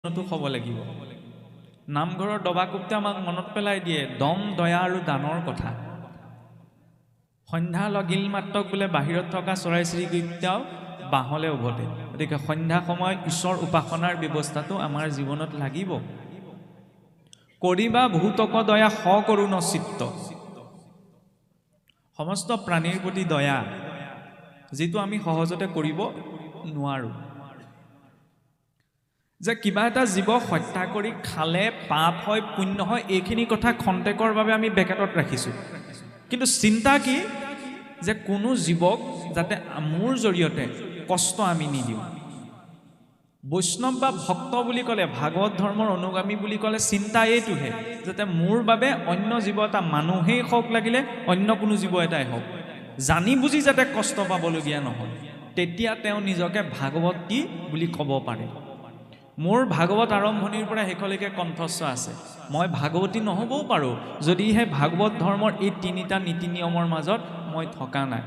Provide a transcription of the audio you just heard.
তো হ'ব লাগিব। নামঘৰৰ দবাকোপ্তে আমাক মনত পেলাই দিয়ে দম দয়া আৰু দানৰ কথা। সন্ধ্যা লাগিল মাত্ৰক বোলে বাহিৰত থকা চৰাই চিৰিকটিও বাঁহলৈ উভতে। গতিকে সন্ধ্যা সময়ত ঈশ্বৰ উপাসনাৰ ব্যৱস্থাটো আমাৰ জীৱনত লাগিব। কৰিবা ভূতক দয়া সকৰুণ চিত্ত, সমস্ত প্ৰাণীৰ প্ৰতি দয়া, যিটো আমি সহজতে কৰিব নোৱাৰোঁ। যে কিবা এটা জীৱ হত্যা কৰি খালে পাপ হয় পুণ্য হয় এইখিনি কথা খন্তেকৰ বাবে আমি বেকেটত ৰাখিছোঁ, কিন্তু চিন্তা কি যে কোনো জীৱক যাতে মোৰ জৰিয়তে কষ্ট আমি নিদিওঁ। বৈষ্ণৱ বা ভক্ত বুলি ক'লে, ভাগৱত ধৰ্মৰ অনুগামী বুলি ক'লে চিন্তা এইটোহে যাতে মোৰ বাবে অন্য জীৱ এটা, মানুহেই হওক লাগিলে অন্য কোনো জীৱ এটাই হওক, জানি বুজি যাতে কষ্ট পাবলগীয়া নহয়। তেতিয়া তেওঁ নিজকে ভাগৱতী বুলি ক'ব পাৰে। মোৰ ভাগৱত আৰম্ভণিৰ পৰা শেষলৈকে কণ্ঠস্ব আছে। মই ভাগৱতী নহ'বও পাৰোঁ যদিহে ভাগৱত ধৰ্মৰ এই তিনিটা নীতি নিয়মৰ মাজত মই থকা নাই।